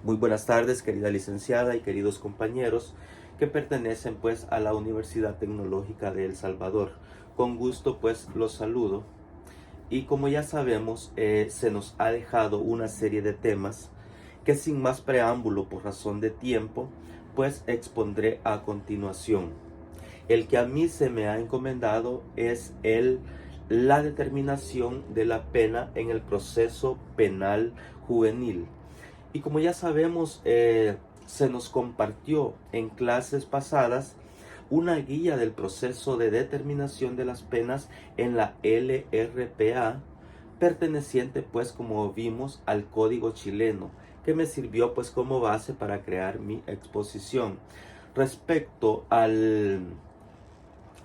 Muy buenas tardes, querida licenciada y queridos compañeros que pertenecen pues a la Universidad Tecnológica de El Salvador. Con gusto pues los saludo. Y como ya sabemos, se nos ha dejado una serie de temas que sin más preámbulo por razón de tiempo, pues expondré a continuación. El que a mí se me ha encomendado es la determinación de la pena en el proceso penal juvenil. Y como ya sabemos, se nos compartió en clases pasadas una guía del proceso de determinación de las penas en la LRPA, perteneciente pues como vimos al Código chileno, que me sirvió pues como base para crear mi exposición. Respecto al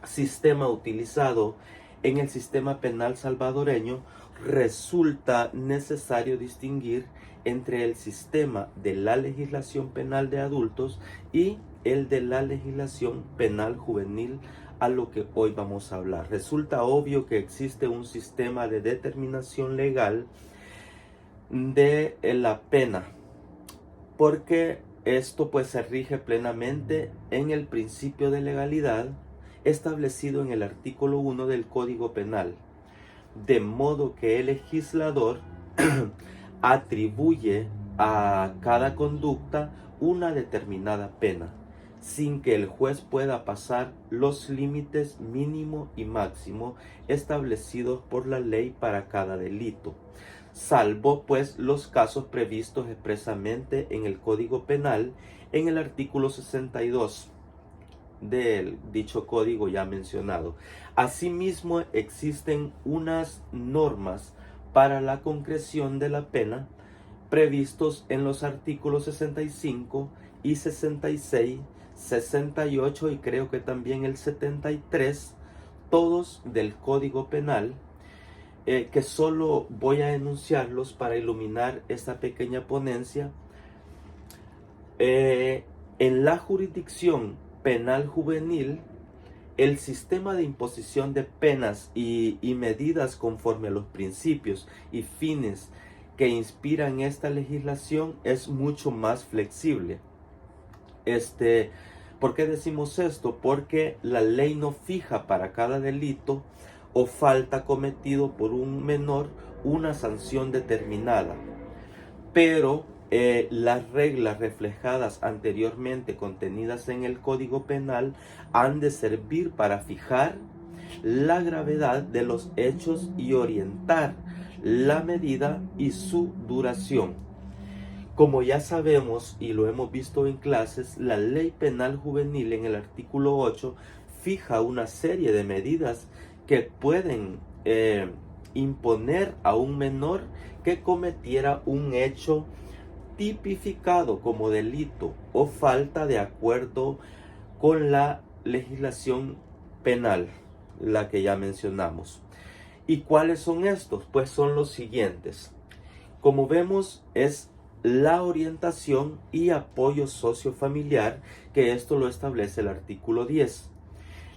sistema utilizado en el sistema penal salvadoreño, resulta necesario distinguir entre el sistema de la legislación penal de adultos y el de la legislación penal juvenil, a lo que hoy vamos a hablar. Resulta obvio que existe un sistema de determinación legal de la pena, porque esto pues se rige plenamente en el principio de legalidad establecido en el artículo 1 del Código Penal, de modo que el legislador atribuye a cada conducta una determinada pena, sin que el juez pueda pasar los límites mínimo y máximo establecidos por la ley para cada delito, salvo pues los casos previstos expresamente en el Código Penal en el artículo 62 del dicho código ya mencionado. Asimismo, existen unas normas para la concreción de la pena previstos en los artículos 65 y 66, 68 y creo que también el 73, todos del Código Penal, que solo voy a enunciarlos para iluminar esta pequeña ponencia. En la jurisdicción penal juvenil, el sistema de imposición de penas y medidas conforme a los principios y fines que inspiran esta legislación es mucho más flexible. ¿Por qué decimos esto? Porque la ley no fija para cada delito o falta cometido por un menor una sanción determinada, pero las reglas reflejadas anteriormente contenidas en el Código Penal han de servir para fijar la gravedad de los hechos y orientar la medida y su duración. Como ya sabemos y lo hemos visto en clases, la Ley Penal Juvenil en el artículo 8 fija una serie de medidas que pueden imponer a un menor que cometiera un hecho tipificado como delito o falta de acuerdo con la legislación penal, la que ya mencionamos. ¿Y cuáles son estos? Pues son los siguientes. Como vemos, es la orientación y apoyo sociofamiliar, que esto lo establece el artículo 10.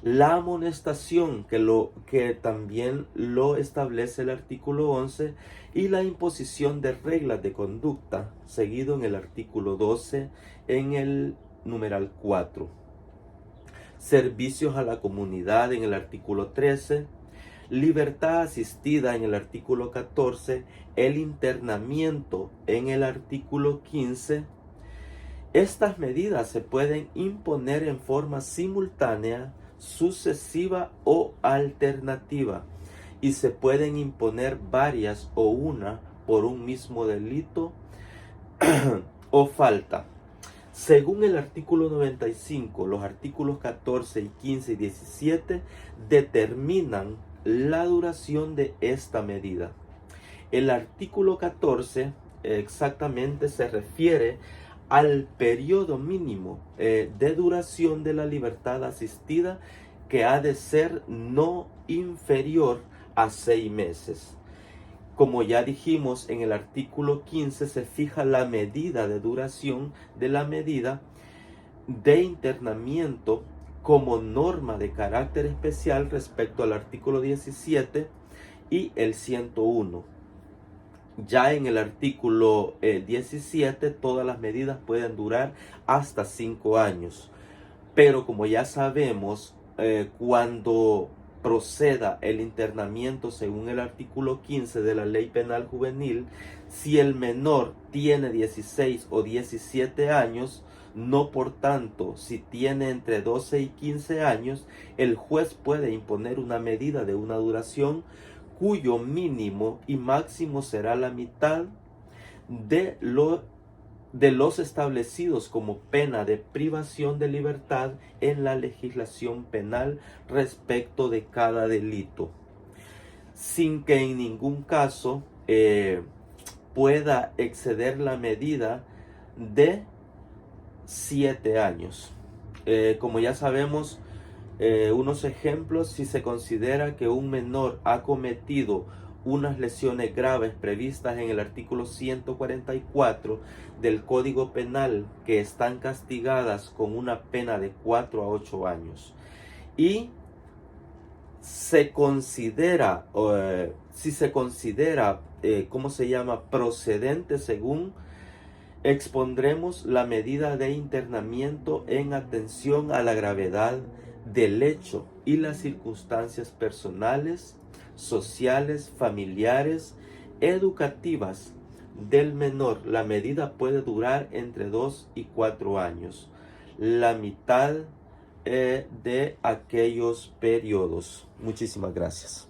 La amonestación, que también lo establece el artículo 11, y la imposición de reglas de conducta, seguido en el artículo 12, en el numeral 4. Servicios a la comunidad en el artículo 13, libertad asistida en el artículo 14, el internamiento en el artículo 15. Estas medidas se pueden imponer en forma simultánea, sucesiva o alternativa, y se pueden imponer varias o una por un mismo delito o falta. Según el artículo 95, los artículos 14 y 15 y 17 determinan la duración de esta medida. El artículo 14 exactamente se refiere al periodo mínimo de duración de la libertad asistida, que ha de ser no inferior a 6 meses. Como ya dijimos, en el artículo 15 se fija la medida de duración de la medida de internamiento como norma de carácter especial respecto al artículo 17 y el 101. Ya en el artículo 17, todas las medidas pueden durar hasta 5 años. Pero como ya sabemos, cuando proceda el internamiento según el artículo 15 de la Ley Penal Juvenil, si el menor tiene 16 o 17 años, no por tanto, si tiene entre 12 y 15 años, el juez puede imponer una medida de una duración cuyo mínimo y máximo será la mitad de los establecidos como pena de privación de libertad en la legislación penal respecto de cada delito, sin que en ningún caso pueda exceder la medida de 7 años. Como ya sabemos, unos ejemplos: si se considera que un menor ha cometido unas lesiones graves previstas en el artículo 144 del Código Penal, que están castigadas con una pena de 4 a 8 años, y se considera, si se considera, procedente, según expondremos la medida de internamiento en atención a la gravedad del hecho y las circunstancias personales, sociales, familiares, educativas del menor. La medida puede durar entre 2 y 4 años, la mitad de aquellos periodos. Muchísimas gracias.